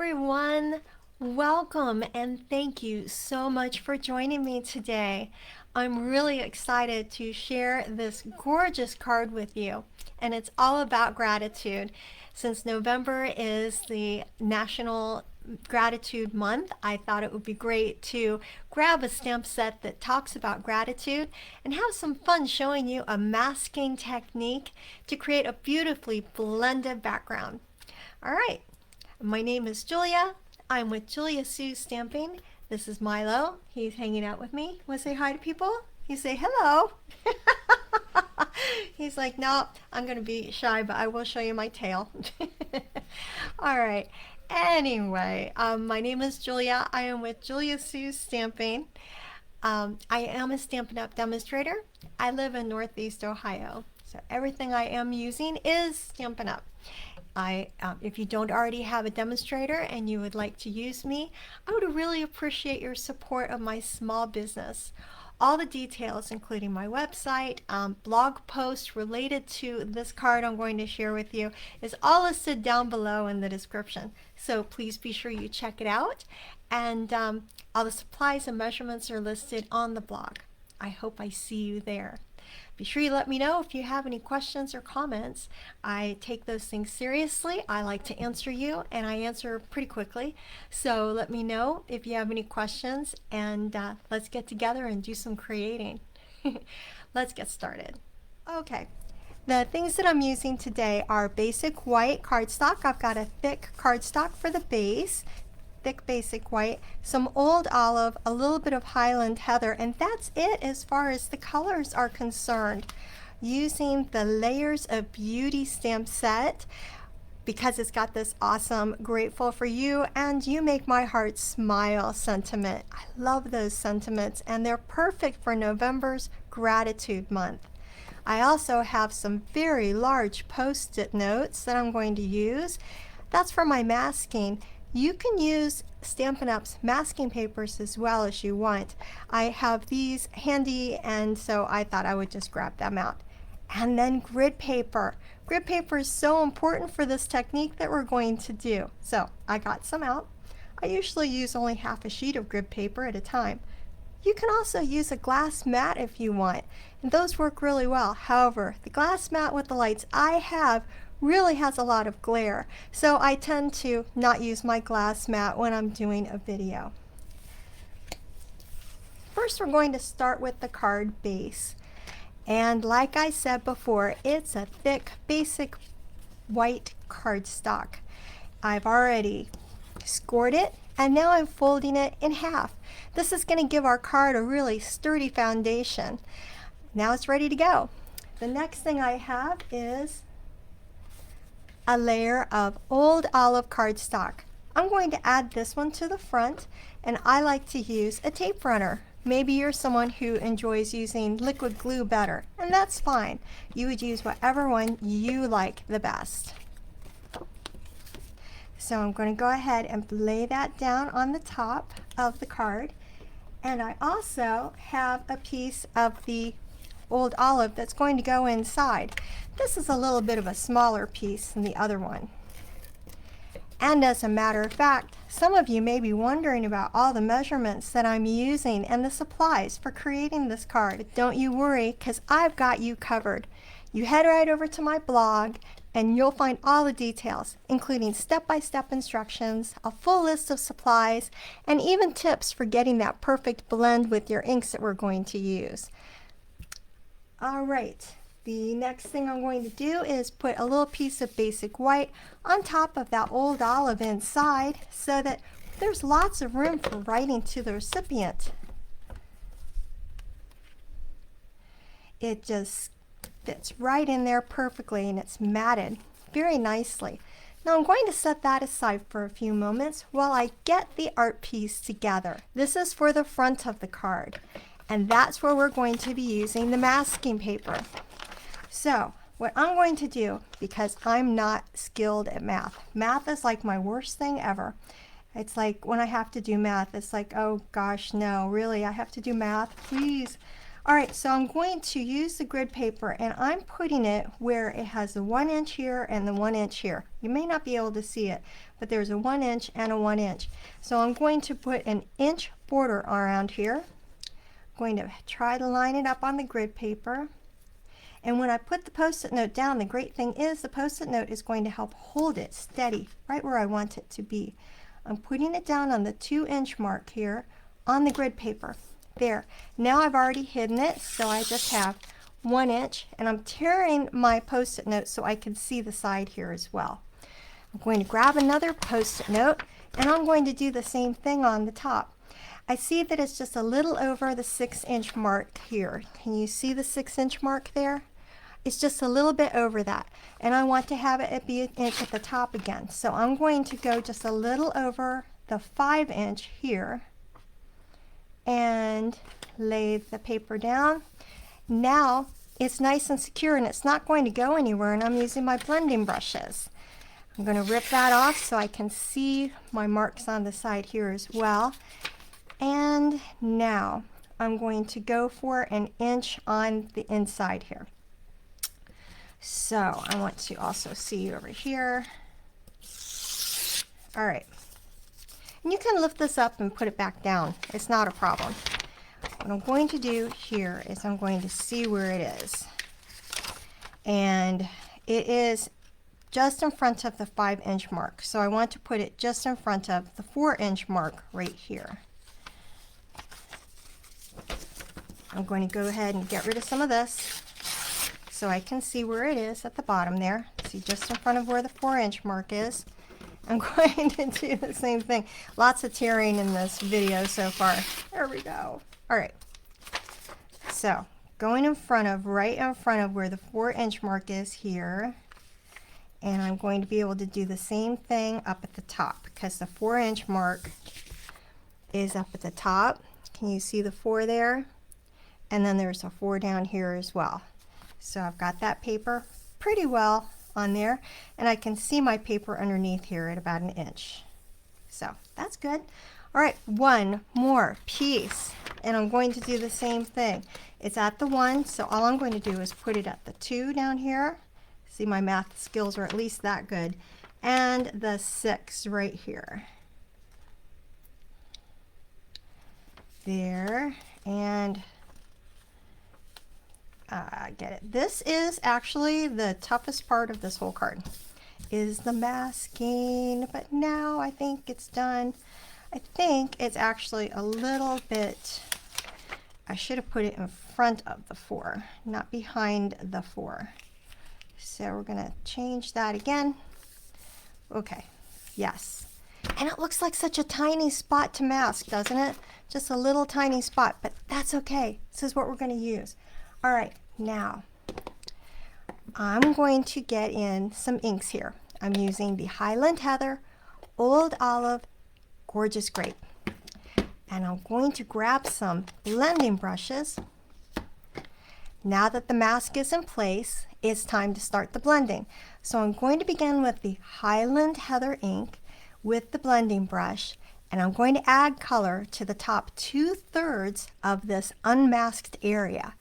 everyone. Welcome and thank you so much for joining me today. I'm really excited to share this gorgeous card with you, and it's all about gratitude. Since November is the National Gratitude Month, I thought it would be great to grab a stamp set that talks about gratitude and have some fun showing you a masking technique to create a beautifully blended background. All right, my name is Julia. I'm with Julia Sue Stamping. This is Milo. He's hanging out with me. Want to say hi to people? You say hello. He's like, no, I'm going to be shy, but I will show you my tail. All right. Anyway, my name is Julia. I am with Julia Sue Stamping. I am a Stampin' Up! Demonstrator. I live in Northeast Ohio, so everything I am using is Stampin' Up! If you don't already have a demonstrator and you would like to use me, I would really appreciate your support of my small business. All the details, including my website, blog posts related to this card I'm going to share with you, is all listed down below in the description. So please be sure you check it out. And all the supplies and measurements are listed on the blog. I hope I see you there. Be sure you let me know if you have any questions or comments. I take those things seriously. I like to answer you, and I answer pretty quickly. So let me know if you have any questions, and let's get together and do some creating. Let's get started. Okay. The things that I'm using today are basic white cardstock. I've got a thick cardstock for the base. Thick basic white, some old olive, a little bit of Highland heather, and that's it as far as the colors are concerned. Using the Layers of Beauty stamp set because it's got this awesome grateful for you and you make my heart smile sentiment. I love those sentiments, and they're perfect for November's gratitude month. I also have some very large post-it notes that I'm going to use. That's for my masking. You can use Stampin' Up's masking papers as well as you want. I have these handy, and so I thought I would just grab them out. And then grid paper. Grid paper is so important for this technique that we're going to do. So I got some out. I usually use only half a sheet of grid paper at a time. You can also use a glass mat if you want, and those work really well. However, the glass mat with the lights I have really has a lot of glare, so I tend to not use my glass mat when I'm doing a video. First, we're going to start with the card base, and like I said before, it's a thick basic white cardstock. I've already scored it, and now I'm folding it in half. This is going to give our card a really sturdy foundation. Now it's ready to go. The next thing I have is a layer of old olive cardstock. I'm going to add this one to the front, and I like to use a tape runner. Maybe you're someone who enjoys using liquid glue better, and that's fine. You would use whatever one you like the best. So I'm going to go ahead and lay that down on the top of the card, and I also have a piece of the old olive that's going to go inside. This is a little bit of a smaller piece than the other one. And as a matter of fact, some of you may be wondering about all the measurements that I'm using and the supplies for creating this card. Don't you worry, because I've got you covered. You head right over to my blog and you'll find all the details, including step-by-step instructions, a full list of supplies, and even tips for getting that perfect blend with your inks that we're going to use. All right, the next thing I'm going to do is put a little piece of basic white on top of that old olive inside so that there's lots of room for writing to the recipient. It just fits right in there perfectly, and it's matted very nicely. Now I'm going to set that aside for a few moments while I get the art piece together. This is for the front of the card, and that's where we're going to be using the masking paper. So what I'm going to do, because I'm not skilled at math, math is like my worst thing ever. It's like when I have to do math, it's like, oh gosh, no, really, I have to do math, please. All right, so I'm going to use the grid paper and I'm putting it where it has the 1 inch here and the 1 inch here. You may not be able to see it, but there's a 1 inch and a 1 inch. So I'm going to put an inch border around here. I'm going to try to line it up on the grid paper. And when I put the Post-it note down, the great thing is the Post-it note is going to help hold it steady right where I want it to be. I'm putting it down on the 2 inch mark here on the grid paper. There. Now I've already hidden it, so I just have 1 inch, and I'm tearing my Post-it note so I can see the side here as well. I'm going to grab another Post-it note, and I'm going to do the same thing on the top. I see that it's just a little over the 6 inch mark here. Can you see the 6 inch mark there? It's just a little bit over that, and I want to have it be an inch at the top again. So I'm going to go just a little over the 5 inch here and lay the paper down. Now it's nice and secure and it's not going to go anywhere, and I'm using my blending brushes. I'm going to rip that off so I can see my marks on the side here as well. And now I'm going to go for an inch on the inside here. So I want to also see over here. All right. And you can lift this up and put it back down. It's not a problem. What I'm going to do here is I'm going to see where it is. And it is just in front of the 5 inch mark. So I want to put it just in front of the 4 inch mark right here. I'm going to go ahead and get rid of some of this so I can see where it is at the bottom there. See, just in front of where the 4 inch mark is. I'm going to do the same thing. Lots of tearing in this video so far. There we go. All right. So going in front of, right in front of where the 4 inch mark is here. And I'm going to be able to do the same thing up at the top because the 4 inch mark is up at the top. Can you see the 4 there? And then there's a 4 down here as well. So I've got that paper pretty well on there, and I can see my paper underneath here at about an inch. So that's good. All right, one more piece, and I'm going to do the same thing. It's at the 1, so all I'm going to do is put it at the 2 down here. See, my math skills are at least that good. And the 6 right here. There, and get it. This is actually the toughest part of this whole card, is the masking, but now I think it's done. I think it's actually a little bit, I should have put it in front of the 4, not behind the 4. So we're gonna change that again. Okay, yes. And it looks like such a tiny spot to mask, doesn't it? Just a little tiny spot, but that's okay. This is what we're gonna use. All right, now I'm going to get in some inks here. I'm using the Highland Heather, Old Olive, Gorgeous Grape. And I'm going to grab some blending brushes. Now that the mask is in place, it's time to start the blending. So I'm going to begin with the Highland Heather ink with the blending brush, and I'm going to add color to the top 2/3 of this unmasked area.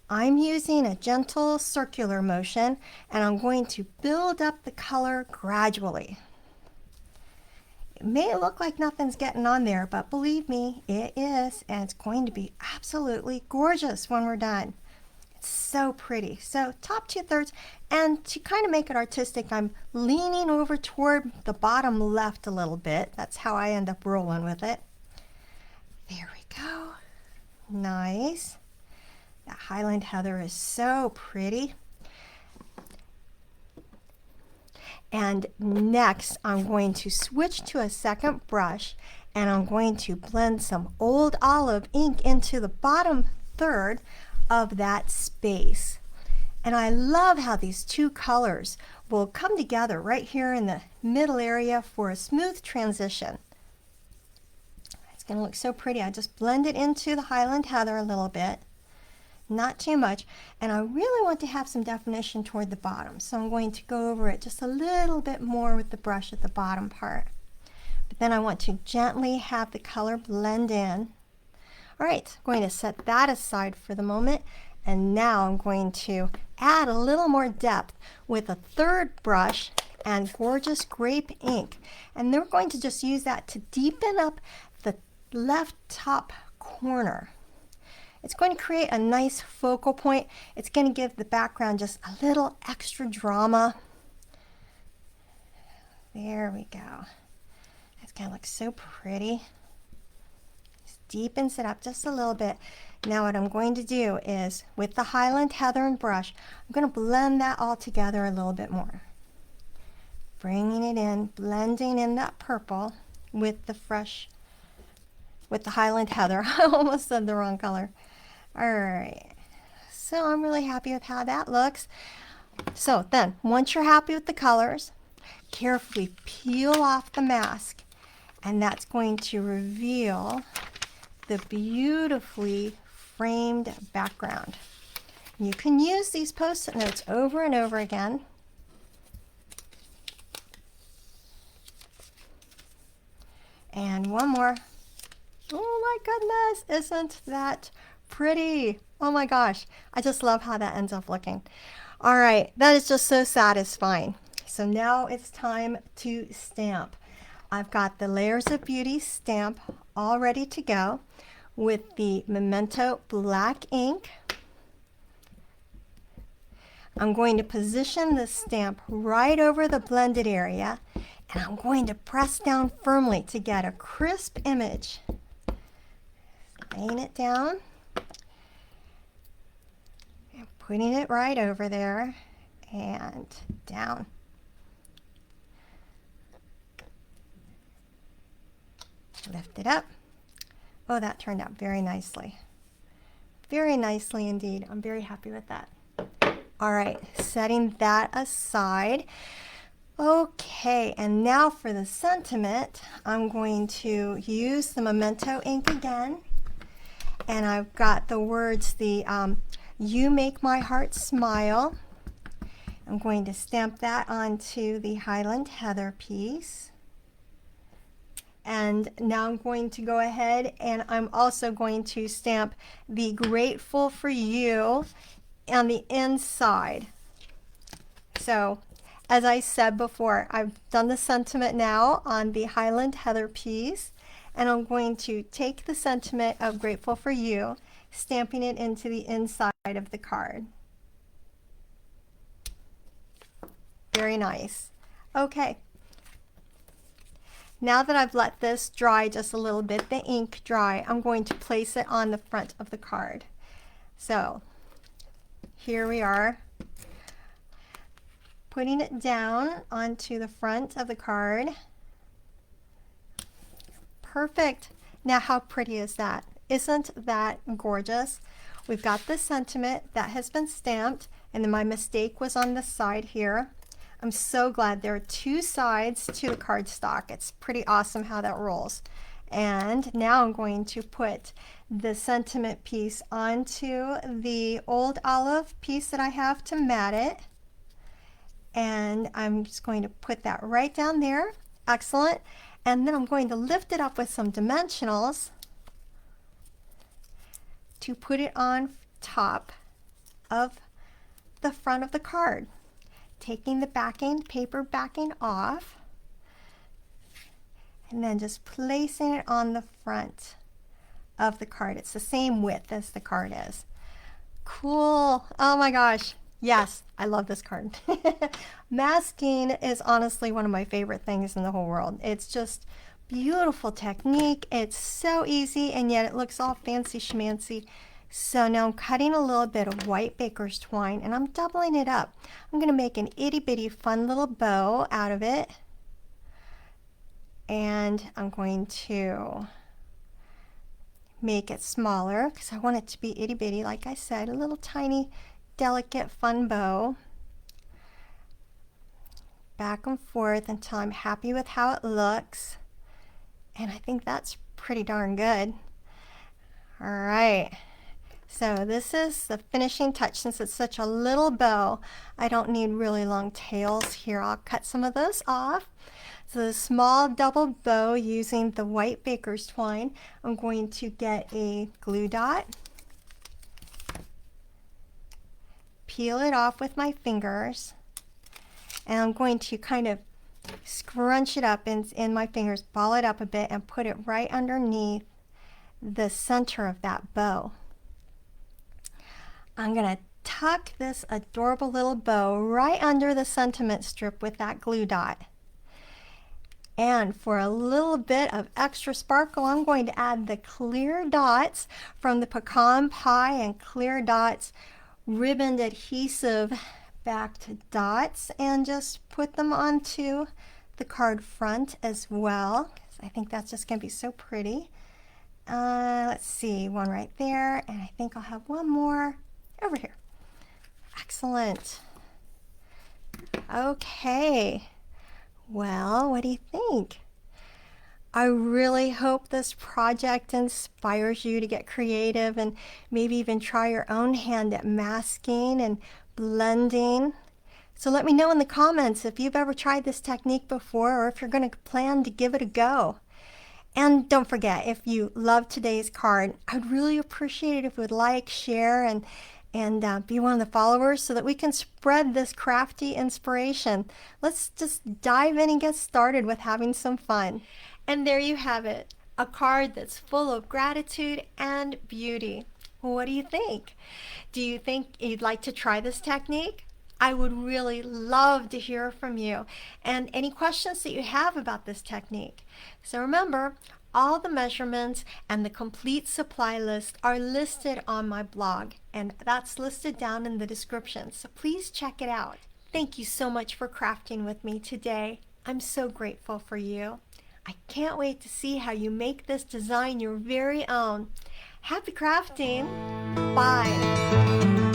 I'm using a gentle circular motion, and I'm going to build up the color gradually. It may look like nothing's getting on there, but believe me, it is, and it's going to be absolutely gorgeous when we're done. It's so pretty. So top 2/3, and to kind of make it artistic, I'm leaning over toward the bottom left a little bit. That's how I end up rolling with it. There we go. Nice. That Highland Heather is so pretty. And next, I'm going to switch to a second brush, and I'm going to blend some Old Olive ink into the bottom third of that space. And I love how these two colors will come together right here in the middle area for a smooth transition. It's going to look so pretty. I just blend it into the Highland Heather a little bit. Not too much, and I really want to have some definition toward the bottom, so I'm going to go over it just a little bit more with the brush at the bottom part. But then I want to gently have the color blend in. All right, I'm going to set that aside for the moment. And now I'm going to add a little more depth with a third brush and gorgeous grape ink. And we're going to just use that to deepen up the left top corner. It's going to create a nice focal point. It's going to give the background just a little extra drama. There we go. It's going to look so pretty. Just deepens it up just a little bit. Now what I'm going to do is, with the Highland Heather brush, I'm going to blend that all together a little bit more. Bringing it in, blending in that purple with the Highland Heather. I almost said the wrong color. All right, so I'm really happy with how that looks. So then, once you're happy with the colors, carefully peel off the mask, and that's going to reveal the beautifully framed background. You can use these Post-it notes over and over again. And one more. Oh my goodness, isn't that pretty? Oh my gosh, I just love how that ends up looking. All right, that is just so satisfying. So now it's time to stamp. I've got the Layers of Beauty stamp all ready to go with the Memento black ink. I'm going to position the stamp right over the blended area, and I'm going to press down firmly to get a crisp image. Laying it down and putting it right over there and down. Lift it up. Oh, that turned out very nicely. Very nicely indeed. I'm very happy with that. All right, setting that aside. Okay, and now for the sentiment, I'm going to use the Memento ink again. And I've got the words, You Make My Heart Smile. I'm going to stamp that onto the Highland Heather piece. And now I'm going to go ahead and I'm also going to stamp the Grateful for You on the inside. So, as I said before, I've done the sentiment now on the Highland Heather piece, and I'm going to take the sentiment of Grateful for You, stamping it into the inside of the card. Very nice. Okay. Now that I've let this dry just a little bit, the ink dry, I'm going to place it on the front of the card. So here we are, putting it down onto the front of the card. Perfect. Now how pretty is that? Isn't that gorgeous? We've got the sentiment that has been stamped, and then my mistake was on the side here. I'm so glad there are two sides to the cardstock. It's pretty awesome how that rolls. And now I'm going to put the sentiment piece onto the old olive piece that I have to mat it. And I'm just going to put that right down there. Excellent. And then I'm going to lift it up with some dimensionals to put it on top of the front of the card. Taking the backing, paper backing off, and then just placing it on the front of the card. It's the same width as the card is. Cool. Oh my gosh. Yes, I love this card. Masking is honestly one of my favorite things in the whole world. It's just beautiful technique. It's so easy, and yet it looks all fancy schmancy. So now I'm cutting a little bit of white baker's twine, and I'm doubling it up. I'm going to make an itty bitty fun little bow out of it. And I'm going to make it smaller because I want it to be itty bitty, like I said, a little tiny, delicate, fun bow. Back and forth until I'm happy with how it looks. And I think that's pretty darn good. All right. So this is the finishing touch. Since it's such a little bow, I don't need really long tails here. I'll cut some of those off. So the small double bow using the white baker's twine, I'm going to get a glue dot, peel it off with my fingers, and I'm going to kind of scrunch it up in my fingers, ball it up a bit, and put it right underneath the center of that bow. I'm going to tuck this adorable little bow right under the sentiment strip with that glue dot. And for a little bit of extra sparkle, I'm going to add the clear dots from the pecan pie and clear dots ribboned adhesive backed dots, and just put them onto the card front as well. I think that's just going to be so pretty. Let's see, one right there, and I think I'll have one more over here. Excellent. Okay. Well, what do you think? I really hope this project inspires you to get creative and maybe even try your own hand at masking and blending. So let me know in the comments if you've ever tried this technique before, or if you're going to plan to give it a go. And don't forget, if you love today's card, I'd really appreciate it if you would like, share, and be one of the followers so that we can spread this crafty inspiration. Let's just dive in and get started with having some fun. And there you have it, a card that's full of gratitude and beauty. What do you think? Do you think you'd like to try this technique? I would really love to hear from you and any questions that you have about this technique. So remember, all the measurements and the complete supply list are listed on my blog, and that's listed down in the description, so please check it out. Thank you so much for crafting with me today. I'm so grateful for you. I can't wait to see how you make this design your very own. Happy crafting! Bye!